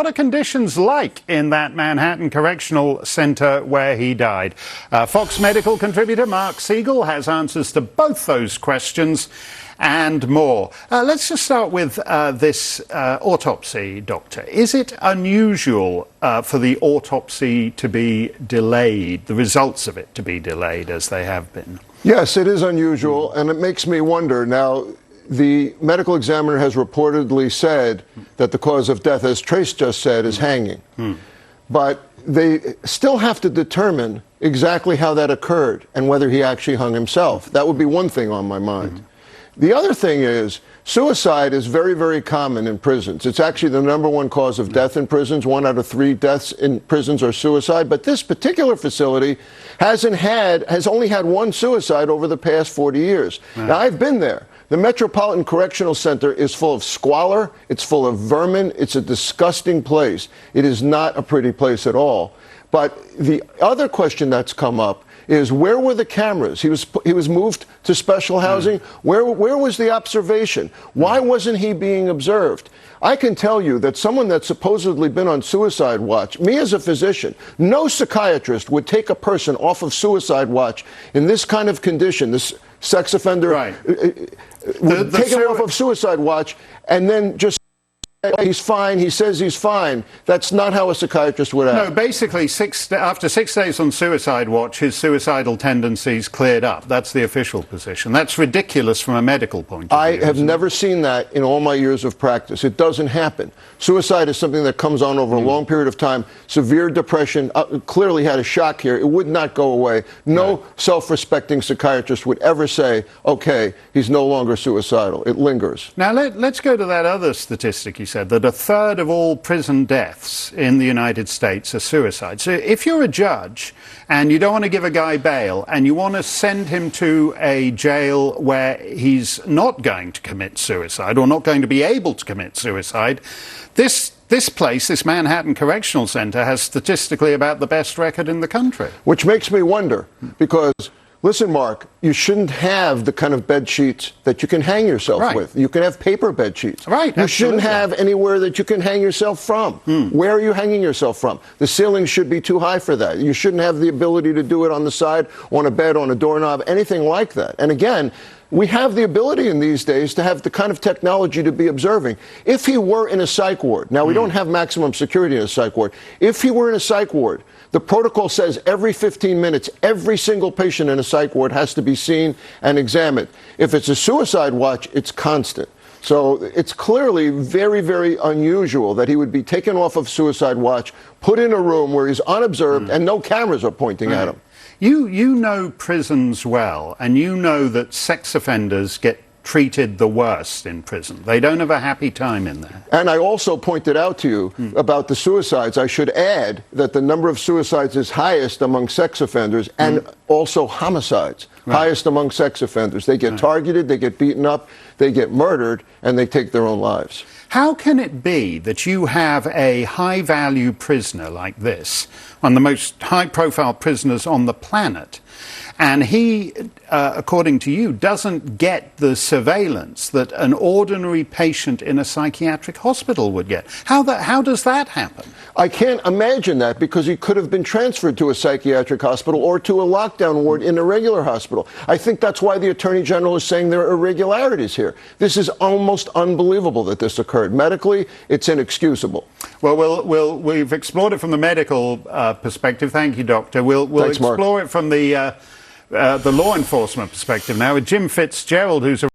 What are conditions like in that Manhattan Correctional Center where he died? Fox Medical contributor Marc Siegel has answers to both those questions and more. Let's just start with this autopsy, Doctor. Is it unusual for the autopsy to be delayed, the results of it to be delayed as they have been? Yes, it is unusual, and it makes me wonder. Now, the medical examiner has reportedly said that the cause of death, as Trace just said, is hanging. But they still have to determine exactly how that occurred and whether he actually hung himself. That would be one thing on my mind. The other thing is, suicide is very, very common in prisons. It's actually the #1 cause of death in prisons. 1 out of 3 deaths in prisons are suicide. But this particular facility has only had 1 suicide over the past 40 years. Now, I've been there. The Metropolitan Correctional Center is full of squalor. It's full of vermin. It's a disgusting place. It is not a pretty place at all. But the other question that's come up is, where were the cameras? He was moved to special housing. Where was the observation? Why wasn't he being observed? I can tell you that someone that's supposedly been on suicide watch, me as a physician, no psychiatrist would take a person off of suicide watch in this kind of condition, this sex offender, would take him off of suicide watch and then just he's fine, he says he's fine. That's not how a psychiatrist would act. No, basically, after 6 days on suicide watch, his suicidal tendencies cleared up. That's the official position. That's ridiculous from a medical point of view. I have never seen that in all my years of practice. It doesn't happen. Suicide is something that comes on over a long period of time. Severe depression, clearly had a shock here. It would not go away. No self-respecting psychiatrist would ever say, okay, he's no longer suicidal. It lingers. Now, let's go to that other statistic you said, that 1/3 of all prison deaths in the United States are suicide. So if you're a judge and you don't want to give a guy bail and you want to send him to a jail where he's not going to commit suicide or not going to be able to commit suicide, this place, this Manhattan Correctional Center, has statistically about the best record in the country. Which makes me wonder, because listen, Mark, you shouldn't have the kind of bed sheets that you can hang yourself with. You can have paper bed sheets. You shouldn't have anywhere that you can hang yourself from. Where are you hanging yourself from? The ceiling should be too high for that. You shouldn't have the ability to do it on the side, on a bed, on a doorknob, anything like that. And again, we have the ability in these days to have the kind of technology to be observing. If he were in a psych ward, now we don't have maximum security in a psych ward. If he were in a psych ward, the protocol says every 15 minutes, every single patient in a psych ward has to be seen and examined. If it's a suicide watch, it's constant. So it's clearly very, very unusual that he would be taken off of suicide watch, put in a room where he's unobserved and no cameras are pointing at him. You know prisons well, and you know that sex offenders get treated the worst in prison. They don't have a happy time in there. And I also pointed out to you about the suicides. I should add that the number of suicides is highest among sex offenders and also homicides. Highest among sex offenders. They get targeted, they get beaten up, they get murdered, and they take their own lives. How can it be that you have a high-value prisoner like this, one of the most high-profile prisoners on the planet, and he, according to you, doesn't get the surveillance that an ordinary patient in a psychiatric hospital would get? How does that happen? I can't imagine that, because he could have been transferred to a psychiatric hospital or to a lockdown ward in a regular hospital. I think that's why the Attorney General is saying there are irregularities here. This is almost unbelievable that this occurred. Medically, it's inexcusable. Well, we've explored it from the medical perspective. Thank you, Doctor. We'll Thanks, explore Mark. it from the law enforcement perspective now with Jim Fitzgerald, who's a